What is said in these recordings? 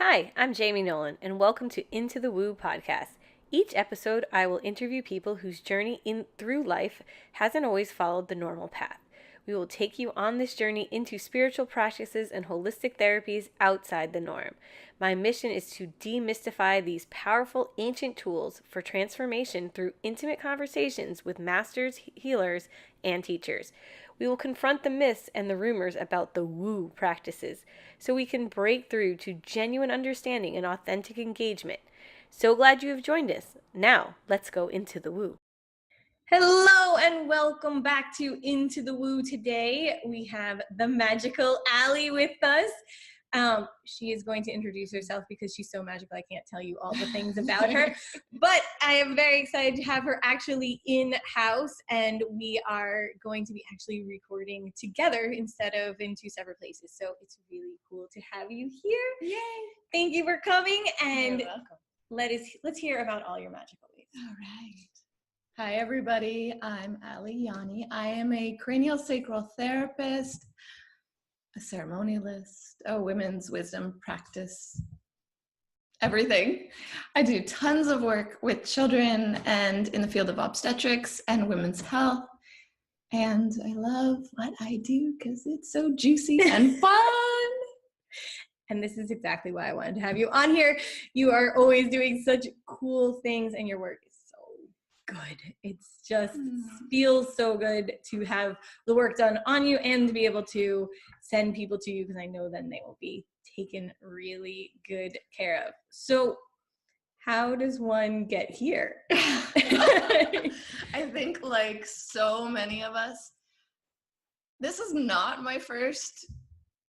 Hi, I'm Jamie Nolan, and welcome to Into the Woo podcast. Each episode, I will interview people whose journey through life hasn't always followed the normal path. We will take you on this journey into spiritual practices and holistic therapies outside the norm. My mission is to demystify these powerful ancient tools for transformation through intimate conversations with masters, healers, and teachers. We will confront the myths and the rumors about the woo practices so we can break through to genuine understanding and authentic engagement. So glad you have joined us. Now, let's go into the woo. Hello and welcome back to Into the Woo. Today we have the magical Allie with us. She is going to introduce herself because she's so magical I can't tell you all the things about her. But I am very excited to have her actually in-house, and we are going to be actually recording together instead of in two separate places. So it's really cool to have you here. Yay! Thank you for coming, and You're welcome. let's hear about all your magical ways. All right. Hi, everybody. I'm Ali Yani. I am a cranial sacral therapist, a ceremonialist, a women's wisdom practice, everything. I do tons of work with children and in the field of obstetrics and women's health. And I love what I do because it's so juicy and fun. And this is exactly why I wanted to have you on here. You are always doing such cool things, and your work is so good. It's just feels so good to have the work done on you and to be able to send people to you, because I know then they will be taken really good care of. So how does one get here? I think, like so many of us, this is not my first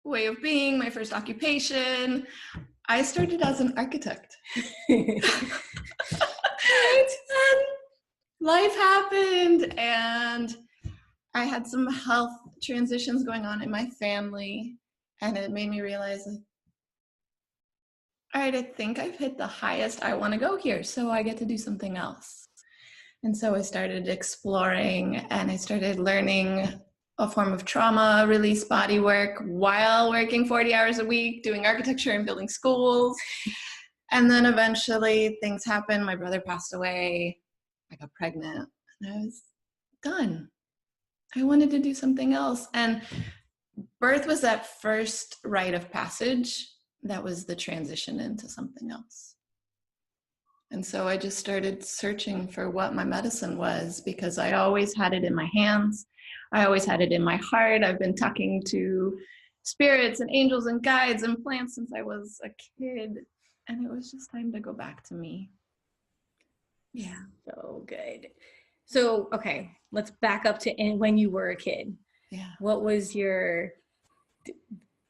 way of being, my first occupation. I started as an architect. Right? And life happened, and I had some health transitions going on in my family, and it made me realize, like, all right, I think I've hit the highest I want to go here, so I get to do something else. And so I started exploring, and I started learning a form of trauma release body work while working 40 hours a week, doing architecture and building schools. And then eventually things happened. My brother passed away. I got pregnant, and I was done. I wanted to do something else. And birth was that first rite of passage that was the transition into something else. And so I just started searching for what my medicine was, because I always had it in my hands. I always had it in my heart. I've been talking to spirits and angels and guides and plants since I was a kid. And it was just time to go back to me. Yeah. So good. So, okay, let's back up to when you were a kid. Yeah.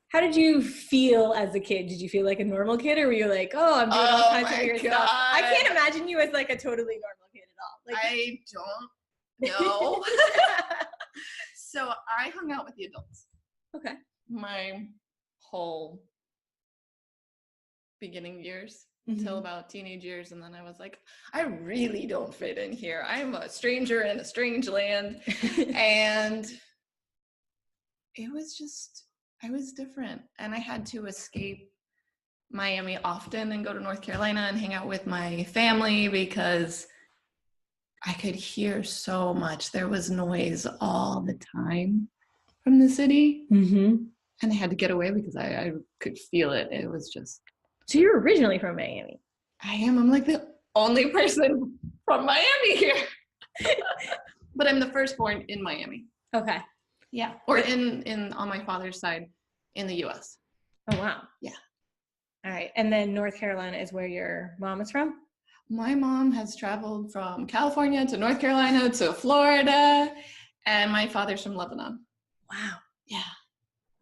How did you feel as a kid? Did you feel like a normal kid, or were you like, oh, I'm doing all kinds of weird stuff? I can't imagine you as like a totally normal kid at all. Like, I don't know. So I hung out with the adults. Okay. My whole beginning years until about teenage years. And then I was like, I really don't fit in here. I'm a stranger in a strange land. And it was just, I was different. And I had to escape Miami often and go to North Carolina and hang out with my family, because I could hear so much. There was noise all the time from the city. And I had to get away because I could feel it. It was just... So you're originally from Miami? I am. I'm like the only person from Miami here. But I'm the firstborn in Miami. Okay. Yeah. Or in on my father's side in the U.S. Oh, wow. Yeah. All right. And then North Carolina is where your mom is from? My mom has traveled from California to North Carolina to Florida, and my father's from Lebanon. Wow. Yeah.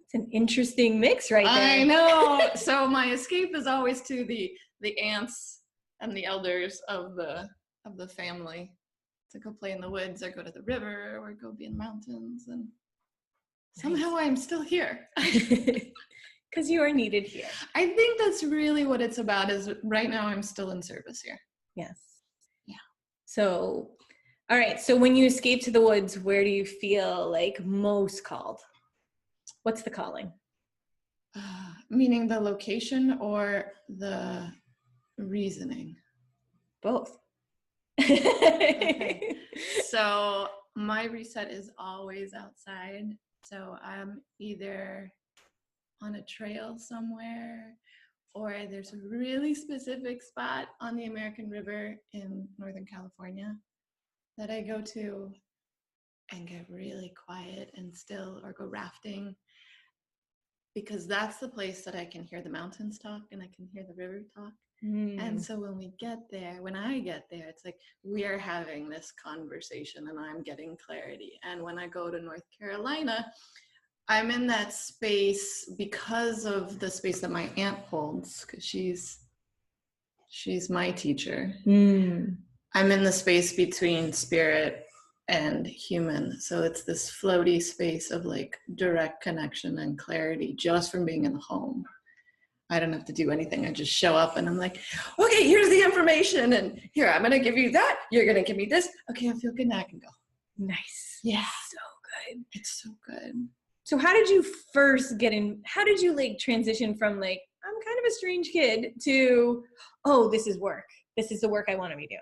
It's an interesting mix right there. I know. So my escape is always to the aunts and the elders of the family, to go play in the woods or go to the river or go be in the mountains. And somehow I'm still here. Because you are needed here. I think that's really what it's about, is right now I'm still in service here. Yes. Yeah. So, all right. So when you escape to the woods, where do you feel like most called? What's the calling? Meaning the location or the reasoning? Both. Okay. So my reset is always outside. So I'm either on a trail somewhere, or there's a really specific spot on the American River in Northern California that I go to and get really quiet and still, or go rafting, because that's the place that I can hear the mountains talk and I can hear the river talk. And so when I get there, it's like we are having this conversation and I'm getting clarity. And when I go to North Carolina, I'm in that space because of the space that my aunt holds, because she's my teacher. I'm in the space between spirit and human. So it's this floaty space of like direct connection and clarity just from being in the home. I don't have to do anything. I just show up and I'm like, okay, here's the information. And here, I'm going to give you that. You're going to give me this. Okay, I feel good now. I can go. Nice. Yeah. So good. It's so good. So how did you first how did you like transition from like, I'm kind of a strange kid to, oh, this is work. This is the work I want to be doing?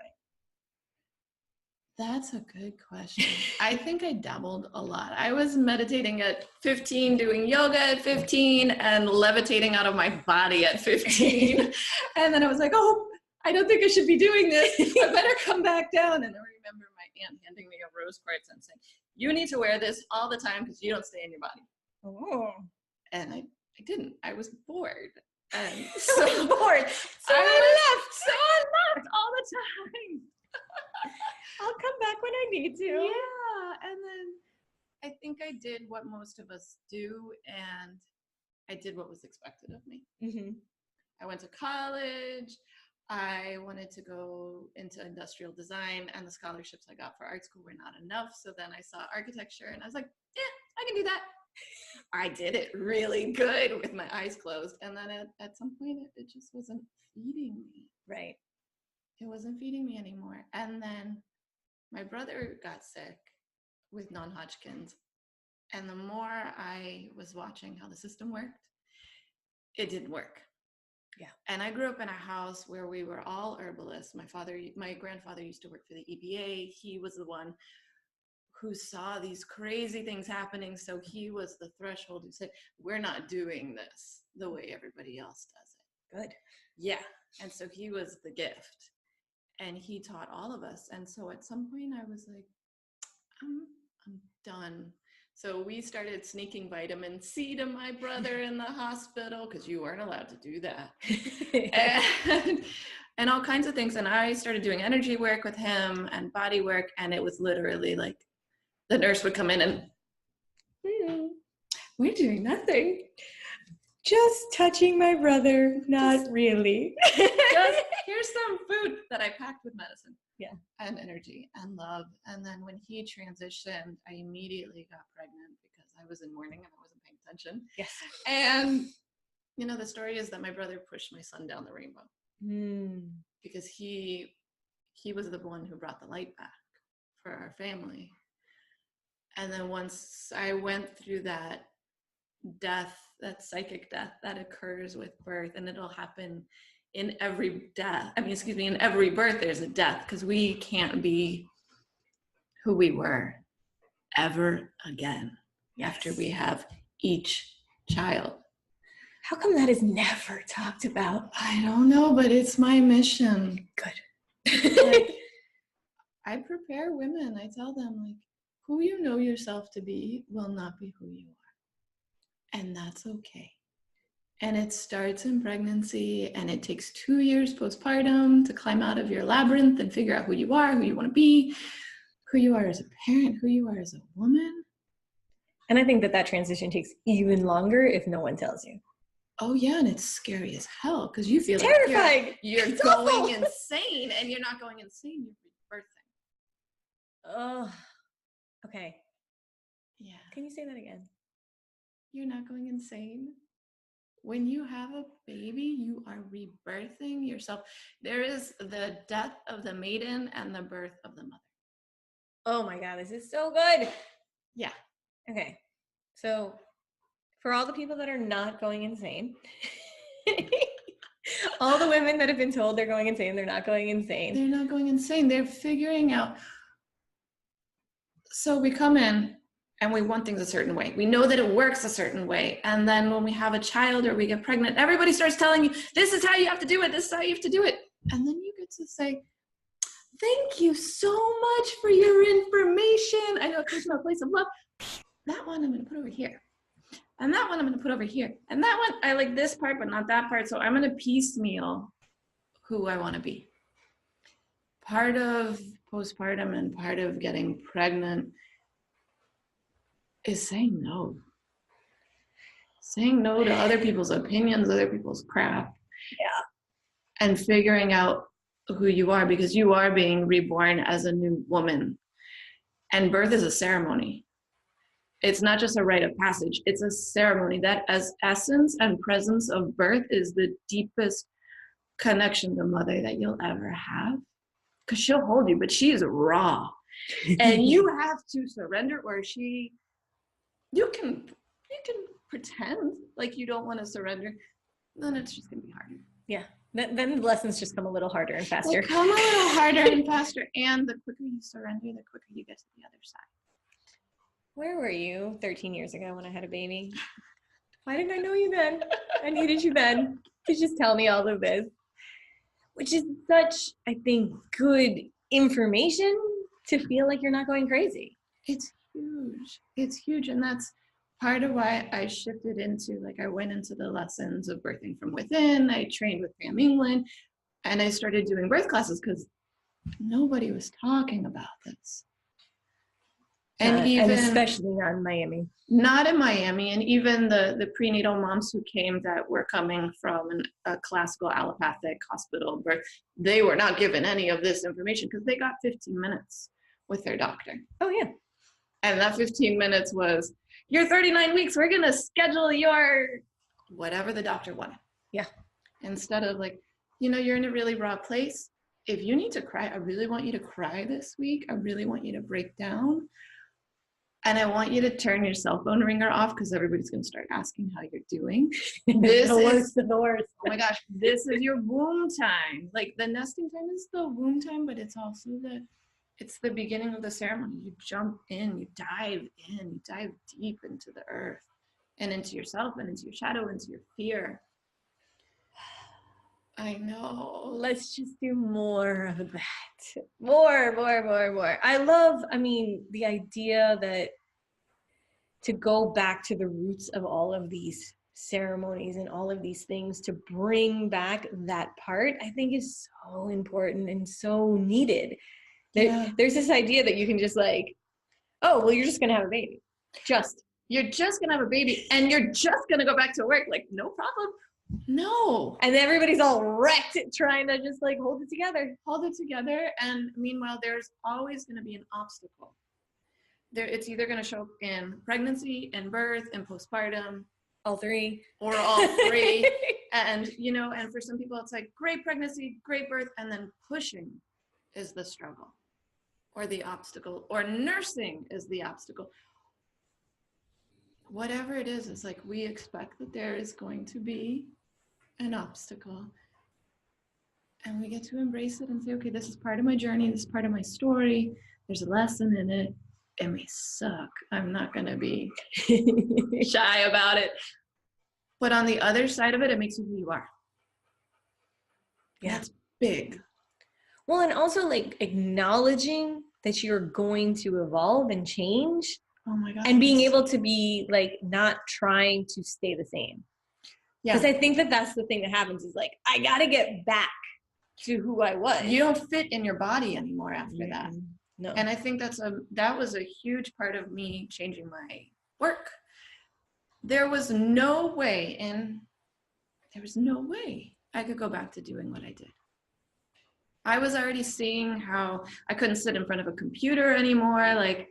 That's a good question. I think I dabbled a lot. I was meditating at 15, doing yoga at 15, and levitating out of my body at 15. And then I was like, oh, I don't think I should be doing this. I better come back down. And I remember my aunt handing me a rose quartz and saying, you need to wear this all the time because you don't stay in your body. Oh. And I didn't. I was bored. And so bored. So I left all the time. I'll come back when I need to. Yeah. And then I think I did what most of us do, and I did what was expected of me. Mm-hmm. I went to college. I wanted to go into industrial design, and the scholarships I got for art school were not enough. So then I saw architecture, and I was like, yeah, I can do that. I did it really good with my eyes closed. And then at some point, it just wasn't feeding me. Right. It wasn't feeding me anymore. And then my brother got sick with non-Hodgkin's. And the more I was watching how the system worked, it didn't work. Yeah. And I grew up in a house where we were all herbalists. My grandfather used to work for the EPA. He was the one who saw these crazy things happening. So he was the threshold who said, we're not doing this the way everybody else does it. Good. Yeah. And so he was the gift. And he taught all of us. And so at some point I was like, I'm done. So we started sneaking vitamin C to my brother in the hospital because you weren't allowed to do that. and all kinds of things. And I started doing energy work with him and body work. And it was literally like the nurse would come in and, we're doing nothing. Just touching my brother, not really. Just here's some food that I packed with medicine. Yeah. And energy and love. And then when he transitioned, I immediately got pregnant because I was in mourning and I wasn't paying attention. Yes. And, the story is that my brother pushed my son down the rainbow. Because he was the one who brought the light back for our family. And then once I went through that death, that psychic death that occurs with birth, and it'll happen in every in every birth there's a death, because we can't be who we were ever again. Yes. After we have each child. How come that is never talked about? I don't know, but it's my mission. Good. I prepare women. I tell them, like, who you know yourself to be will not be who you are. And that's okay. And it starts in pregnancy, and it takes 2 years postpartum to climb out of your labyrinth and figure out who you are, who you want to be, who you are as a parent, who you are as a woman. And I think that transition takes even longer if no one tells you. Oh yeah, and it's scary as hell because you feel terrifying. Like you're going insane, and you're not going insane, you're rebirthing. Oh, okay. Yeah. Can you say that again? You're not going insane. When you have a baby, you are rebirthing yourself. There is the death of the maiden and the birth of the mother. Oh my God, this is so good. Yeah. Okay. So For all the people that are not going insane, all the women that have been told they're going insane, they're not going insane. They're not going insane. They're figuring out. So we come in and we want things a certain way. We know that it works a certain way. And then when we have a child or we get pregnant, everybody starts telling you, this is how you have to do it. This is how you have to do it. And then you get to say, thank you so much for your information. I know it comes from a place of love. That one I'm going to put over here. And that one I'm going to put over here. And that one, I like this part, but not that part. So I'm going to piecemeal who I want to be. Part of postpartum and part of getting pregnant is saying no. Saying no to other people's opinions, other people's crap. Yeah. And figuring out who you are, because you are being reborn as a new woman. And birth is a ceremony. It's not just a rite of passage. It's a ceremony that as essence and presence of birth is the deepest connection to mother that you'll ever have. Because she'll hold you, but she is raw. And you have to surrender, or you can pretend like you don't want to surrender. Then it's just going to be harder. Yeah. Then the lessons just come a little harder and faster. They come a little harder and faster. And the quicker you surrender, the quicker you get to the other side. Where were you 13 years ago when I had a baby? Why didn't I know you then? I needed you then to just tell me all of this. Which is such, I think, good information to feel like you're not going crazy. It's huge. It's huge. And that's part of why I shifted into, like, I went into the lessons of birthing from within. I trained with Pam England, and I started doing birth classes because nobody was talking about this. And even, and especially not in Miami. Not in Miami. And even the prenatal moms who came that were coming from a classical allopathic hospital birth, they were not given any of this information because they got 15 minutes with their doctor. Oh, yeah. And that 15 minutes was, you're 39 weeks, we're going to schedule your whatever the doctor wanted. Yeah. Instead of like, you're in a really raw place. If you need to cry, I really want you to cry this week. I really want you to break down. And I want you to turn your cell phone ringer off because everybody's going to start asking how you're doing. This is the worst. Oh my gosh, this is your womb time. Like the nesting time is the womb time, but it's also it's the beginning of the ceremony. You jump in, you dive deep into the earth and into yourself and into your shadow, into your fear. I know. Let's just do more of that. More. I mean, the idea that to go back to the roots of all of these ceremonies and all of these things to bring back that part, I think is so important and so needed. There's this idea that you can just like, oh, well, you're just going to have a baby. You're just going to have a baby and you're just going to go back to work. Like, no problem. No. And everybody's all wrecked trying to just like hold it together. And meanwhile, there's always going to be an obstacle. It's either going to show up in pregnancy and birth and postpartum. All three. Or all three. And, and for some people, it's like great pregnancy, great birth. And then pushing is the struggle or the obstacle, or nursing is the obstacle. Whatever it is, it's like we expect that there is going to be an obstacle. And we get to embrace it and say, okay, this is part of my journey. This is part of my story. There's a lesson in it. It may suck. I'm not going to be shy about it. But on the other side of it, it makes you who you are. Yeah. That's big. Well, and also like acknowledging that you're going to evolve and change. Oh my God. And being able to be like not trying to stay the same. Yeah. Because I think that's the thing that happens is like, I got to get back to who I was. You don't fit in your body anymore after that. No. And I think that was a huge part of me changing my work. There was no way I could go back to doing what I did. I was already seeing how I couldn't sit in front of a computer anymore. Like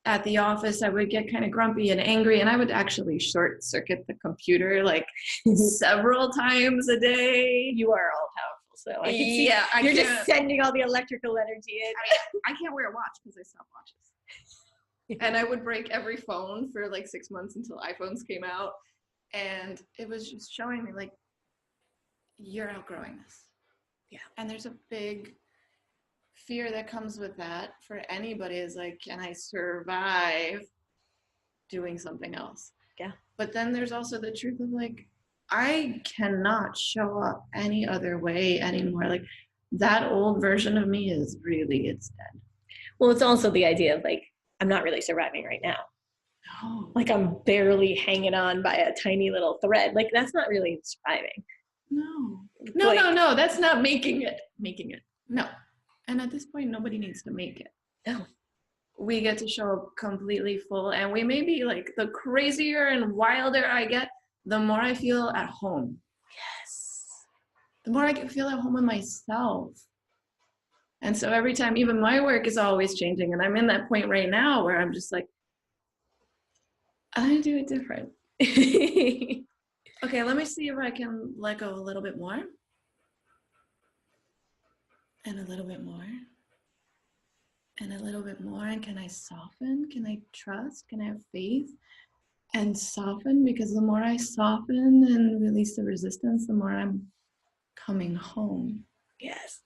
at the office, I would get kind of grumpy and angry, and I would actually short circuit the computer like several times a day. You are all powerful, so I can see you're just sending all the electrical energy in. I can't wear a watch because I stop watches. And I would break every phone for like 6 months until iPhones came out. And it was just showing me like, you're outgrowing this. Yeah. And there's a big fear that comes with that for anybody is like, can I survive doing something else? Yeah. But then there's also the truth of like, I cannot show up any other way anymore. Like that old version of me is really, it's dead. Well, it's also the idea of like, I'm not really surviving right now. No. Like I'm barely hanging on by a tiny little thread. Like that's not really surviving. No. It's No, like, no, no. That's not making it. Making it. No. And at this point, nobody needs to make it. No. We get to show up completely full. And we may be like, the crazier and wilder I get, the more I feel at home. Yes. The more I can feel at home with myself. And so every time, even my work is always changing. And I'm in that point right now where I'm just like, I do it different. Okay, let me see if I can let go a little bit more. And a little bit more. And a little bit more. And can I soften? Can I trust? Can I have faith? And soften, because the more I soften and release the resistance, the more I'm coming home. Yes.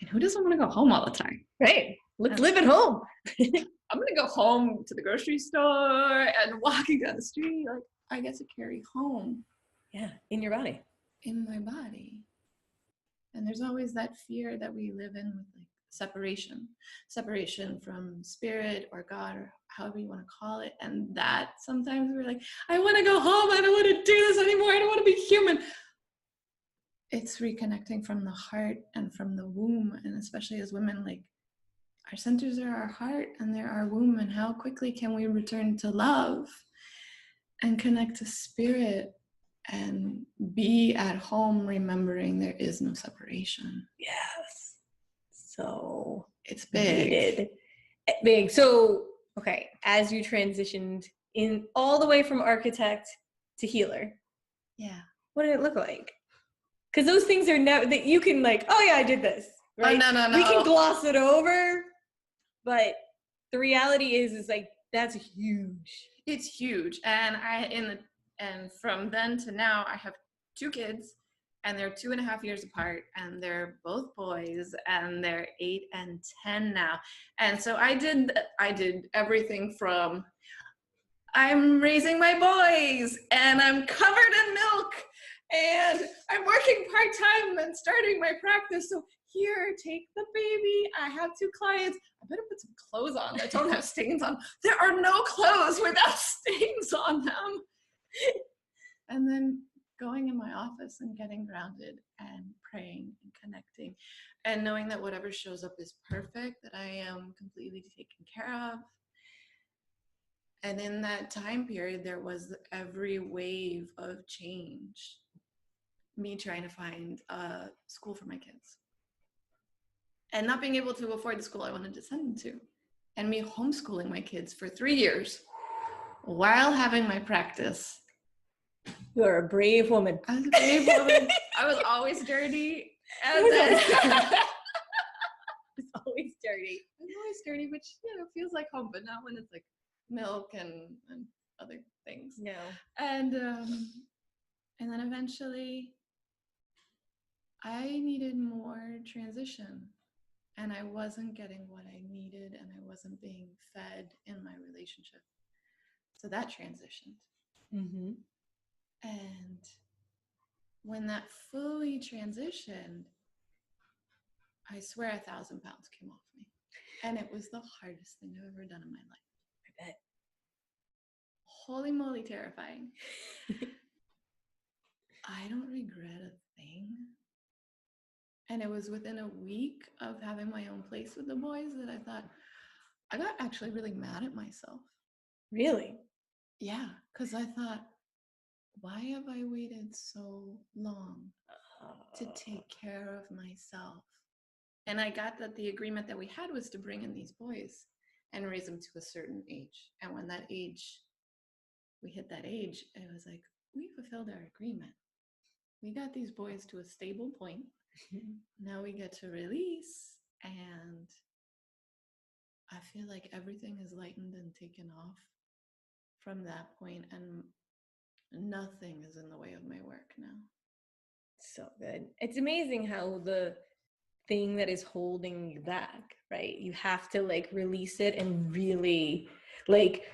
And who doesn't want to go home all the time? Right. Let's live at home. I'm going to go home to the grocery store and walking down the street. Like, I get to carry home. Yeah. In your body. In my body. And there's always that fear that we live in with like separation from spirit or God or however you want to call it. And that sometimes we're like, I want to go home. I don't want to do this anymore. I don't want to be human. It's reconnecting from the heart and from the womb. And especially as women, like our centers are our heart and they're our womb. And how quickly can we return to love and connect to spirit and be at home, remembering there is no separation. Yes. So it's big. Needed. Big. So, okay, as you transitioned in all the way from architect to healer. Yeah. What did it look like? Because those things are never that you can like, oh yeah, I did this. Right? Oh, no. We can gloss it over, but the reality is like that's huge. It's huge. And from then to now, I have 2 kids, and they're 2.5 years apart, and they're both boys, and they're 8 and 10 now. And so I did everything from I'm raising my boys, and I'm covered in milk, and I'm working part-time and starting my practice. So here, take the baby. I have 2 clients. I better put some clothes on that don't have stains on. There are no clothes without stains on them. And then going in my office and getting grounded and praying and connecting and knowing that whatever shows up is perfect, that I am completely taken care of. And in that time period, there was every wave of change. Me trying to find a school for my kids. And not being able to afford the school I wanted to send them to. And me homeschooling my kids for 3 years while having my practice. You're a brave woman. I was a brave woman. I was always dirty. And then it's always dirty. I'm always dirty, which feels like home, but not when it's like milk and other things. No. And then eventually I needed more transition, and I wasn't getting what I needed, and I wasn't being fed in my relationship. So that transitioned. Mm-hmm. And when that fully transitioned, I swear 1,000 pounds came off me. And it was the hardest thing I've ever done in my life. I bet. Holy moly, terrifying. I don't regret a thing. And it was within a week of having my own place with the boys that I thought, I got actually really mad at myself. Really? Yeah, because I thought, why have I waited so long to take care of myself? And I got that the agreement that we had was to bring in these boys and raise them to a certain age. And when we hit that age, it was like, we fulfilled our agreement. We got these boys to a stable point. Now we get to release, and I feel like everything is lightened and taken off from that point, and nothing is in the way of my work now. So good. It's amazing how the thing that is holding you back, right? You have to like release it and really like,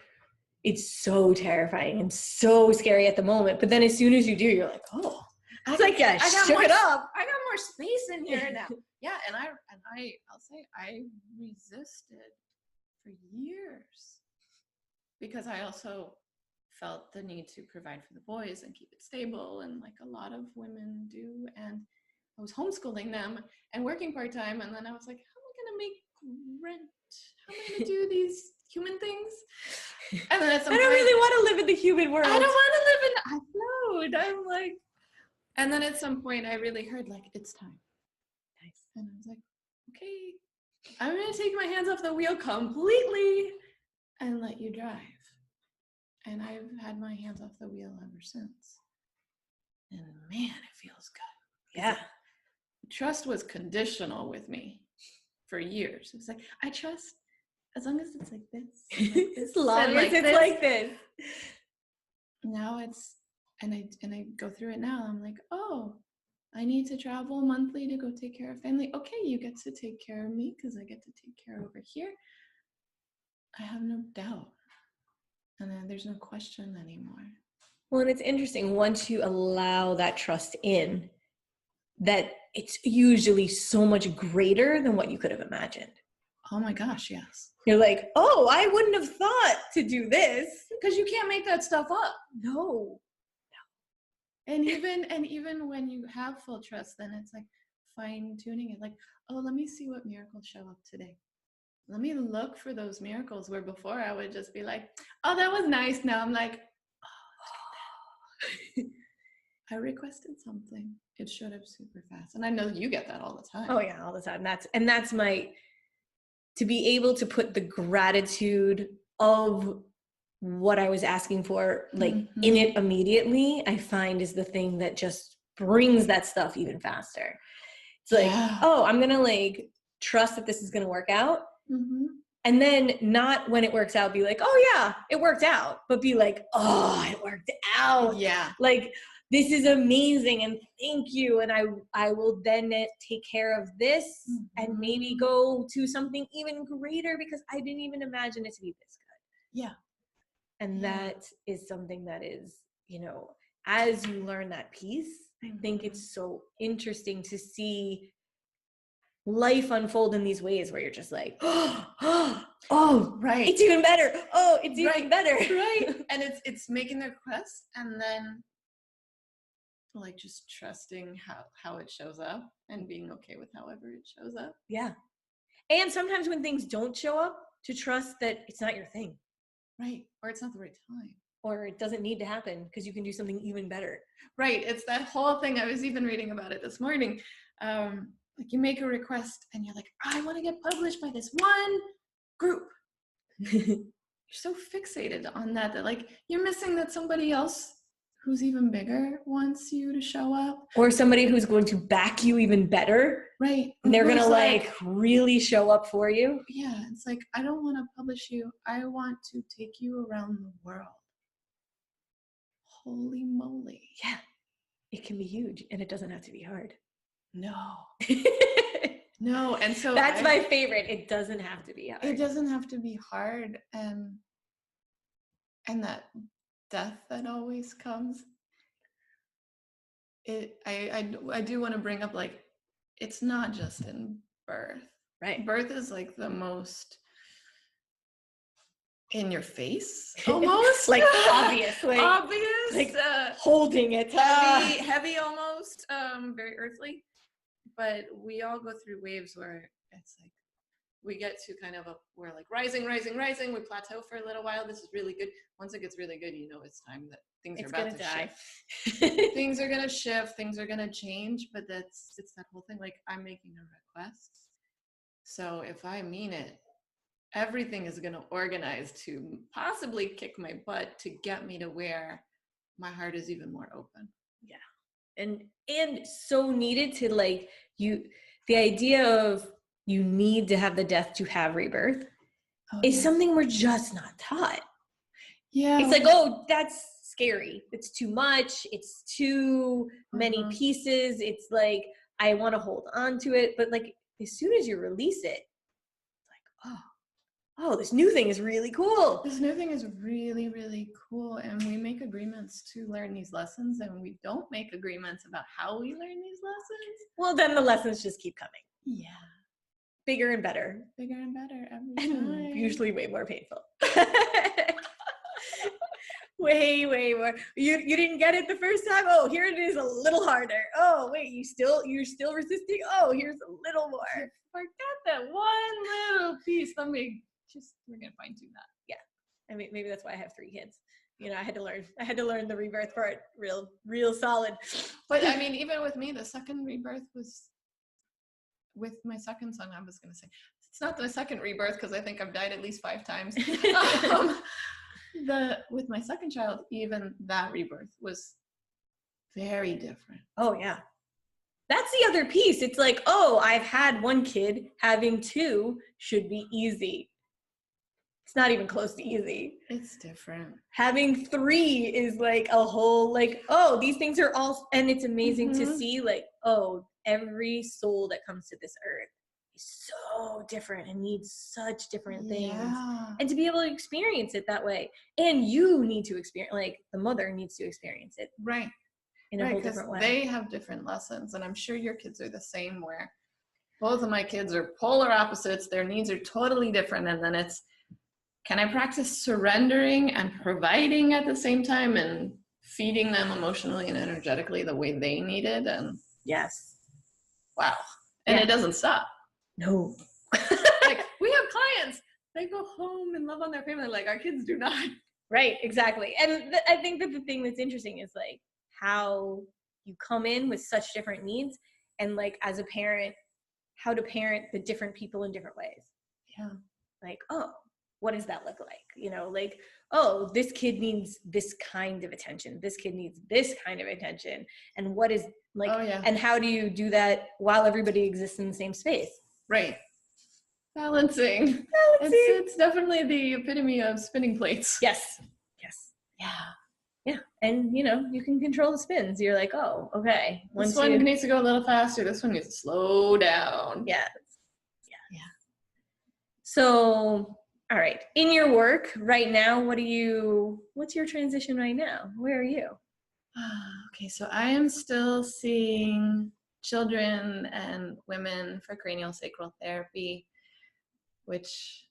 it's so terrifying and so scary at the moment. But then as soon as you do, you're like, oh, it's like, yeah, shook it up. I got more space in here now. Yeah, and I'll say I resisted for years because I also felt the need to provide for the boys and keep it stable, and like a lot of women do. And I was homeschooling them and working part-time, and then I was like, how am I gonna make rent? How am I gonna do these human things? And then at some I don't point, really want to live in the human world. I don't want to live in, I flowed. I'm like, and then at some point I really heard like, it's time. Nice. And I was like, okay, I'm going to take my hands off the wheel completely and let you drive. And I've had my hands off the wheel ever since. And man, it feels good. Yeah. Trust was conditional with me for years. It was like, I trust as long as it's like this. Like this as long as it's like this. Now it's, and I go through it now. I'm like, oh, I need to travel monthly to go take care of family. Okay, you get to take care of me because I get to take care over here. I have no doubt. And then there's no question anymore. Well, and it's interesting, once you allow that trust in, that it's usually so much greater than what you could have imagined. Oh my gosh, yes. You're like, oh, I wouldn't have thought to do this. Because you can't make that stuff up. No. And even when you have full trust, then it's like fine tuning it. Like, oh, let me see what miracles show up today. Let me look for those miracles, where before I would just be like, oh, that was nice. Now I'm like, oh, I requested something. It showed up super fast. And I know you get that all the time. Oh yeah, all the time. That's my, to be able to put the gratitude of what I was asking for, like in it immediately, I find is the thing that just brings that stuff even faster. It's like, oh, I'm going to like trust that this is going to work out. Mm-hmm. And then not when it works out, be like, oh yeah, it worked out, but be like, oh, it worked out. Yeah. Like, this is amazing. And thank you. And I will then take care of this and maybe go to something even greater because I didn't even imagine it to be this good. Yeah. And that is something that is, you know, as you learn that piece, I think it's so interesting to see life unfold in these ways where you're just like, oh, right, it's even better. Oh, it's even better. Right. And it's making the request and then like just trusting how it shows up and being okay with however it shows up. Yeah. And sometimes when things don't show up, to trust that it's not your thing. Right. Or it's not the right time. Or it doesn't need to happen because you can do something even better. Right. It's that whole thing. I was even reading about it this morning. Like you make a request and you're like, I want to get published by this one group. You're so fixated on that like you're missing that somebody else who's even bigger wants you to show up. Or somebody who's going to back you even better. Right. And they're going to like really show up for you. Yeah. It's like, I don't want to publish you. I want to take you around the world. Holy moly. Yeah. It can be huge and it doesn't have to be hard. No. No. And so that's my favorite. It doesn't have to be hard. It doesn't have to be hard. And that death that always comes. I do want to bring up like, it's not just in birth. Right. Birth is like the most in your face almost. Like obvious. Like, obvious. Like holding it. Heavy almost. Very earthly. But we all go through waves where it's like we get to kind of we're like rising. We plateau for a little while. This is really good. Once it gets really good, you know it's time that things are about to shift. Things are gonna shift. Things are gonna change. But it's that whole thing. Like I'm making a request. So if I mean it, everything is gonna organize to possibly kick my butt to get me to where my heart is even more open. Yeah. And so needed to like the idea of you need to have the death to have rebirth is something we're just not taught. Yeah. It's like, oh, that's scary. It's too much. It's too many pieces. It's like, I want to hold on to it. But like, as soon as you release it, it's like, oh, this new thing is really cool. This new thing is really, really cool. And we make agreements to learn these lessons, and we don't make agreements about how we learn these lessons. Well, then the lessons just keep coming. Yeah. Bigger and better. Bigger and better every time. And usually way more painful. way more. You didn't get it the first time. Oh, here it is a little harder. Oh, wait, you're still resisting. Oh, here's a little more. Forget that one little piece. We're gonna fine tune that. Yeah, I mean, maybe that's why I have 3 kids. You know, I had to learn the rebirth part real solid. But I mean, even with me, the second rebirth was with my second son. I was gonna say it's not the second rebirth because I think I've died at least 5 times. With my second child, even that rebirth was very different. Oh yeah, that's the other piece. It's like, oh, I've had 1 kid, having 2 should be easy. It's not even close to easy. It's different. Having 3 is like a whole, like, oh, these things are all, and it's amazing to see, like, oh, every soul that comes to this earth is so different and needs such different things. And to be able to experience it that way. And you need to experience, like, the mother needs to experience it. Right. In a whole different way. They have different lessons, and I'm sure your kids are the same, where both of my kids are polar opposites. Their needs are totally different, and then it's, can I practice surrendering and providing at the same time and feeding them emotionally and energetically the way they need it? And yes. Wow. And it doesn't stop. No. Like, we have clients, they go home and love on their family, like our kids do not. Right, exactly. And I think that the thing that's interesting is like how you come in with such different needs, and like as a parent, how to parent the different people in different ways. Yeah. Like, oh, what does that look like? You know, like, oh, this kid needs this kind of attention. This kid needs this kind of attention. And what is like, and how do you do that while everybody exists in the same space? Right. Balancing. It's definitely the epitome of spinning plates. Yes. Yeah. And you know, you can control the spins. You're like, oh, okay. This one needs to go a little faster. This one needs to slow down. Yeah. So, all right. In your work right now, what's your transition right now? Where are you? Okay, so I am still seeing children and women for cranial sacral therapy, which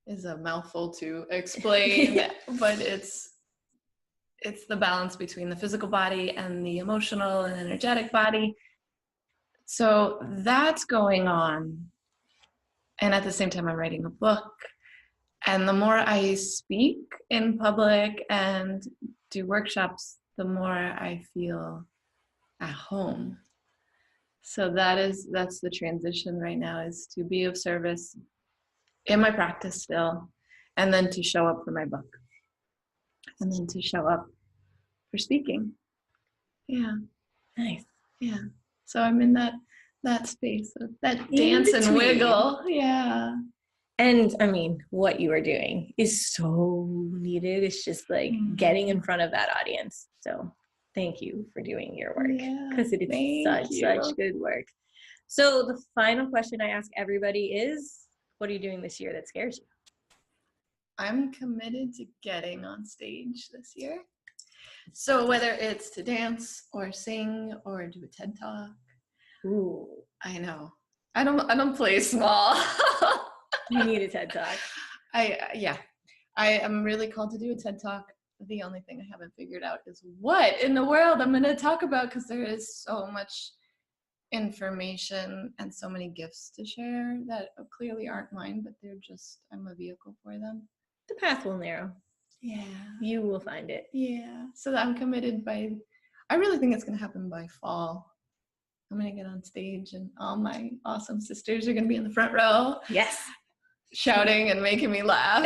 is a mouthful to explain, but it's the balance between the physical body and the emotional and energetic body. So that's going on. And at the same time, I'm writing a book. And the more I speak in public and do workshops, the more I feel at home. So that's the transition right now, is to be of service in my practice still, and then to show up for my book, and then to show up for speaking. Yeah. Nice. Yeah. So I'm in that space of that dance and wiggle. Yeah. And I mean, what you are doing is so needed. It's just like getting in front of that audience. So thank you for doing your work, because it is such good work. So the final question I ask everybody is, what are you doing this year that scares you? I'm committed to getting on stage this year. So whether it's to dance or sing or do a TED Talk. Ooh, I know. I don't play small. You need a TED Talk. I am really called to do a TED Talk. The only thing I haven't figured out is what in the world I'm going to talk about, because there is so much information and so many gifts to share that clearly aren't mine, but I'm a vehicle for them. The path will narrow. Yeah. You will find it. Yeah. So I'm committed I really think it's going to happen by fall. I'm going to get on stage and all my awesome sisters are going to be in the front row. Yes. Shouting and making me laugh.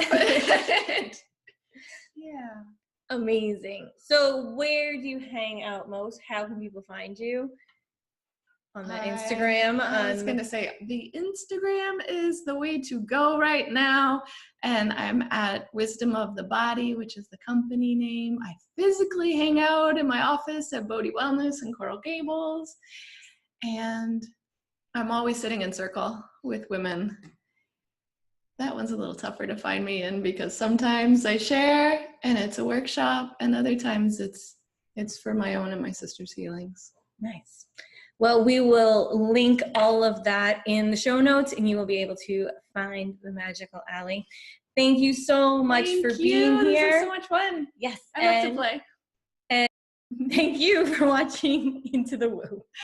Yeah. Amazing. So where do you hang out most? How can people find you? on the Instagram. I was going to say the Instagram is the way to go right now. And I'm at Wisdom of the Body, which is the company name. I physically hang out in my office at Bodhi Wellness in Coral Gables. And I'm always sitting in circle with women. That one's a little tougher to find me in because sometimes I share and it's a workshop, and other times it's for my own and my sister's healings. Nice. Well, we will link all of that in the show notes, and you will be able to find the magical Allie. Thank you so much for being here. This is so much fun. Yes. I love to play. And thank you for watching Into the Woo.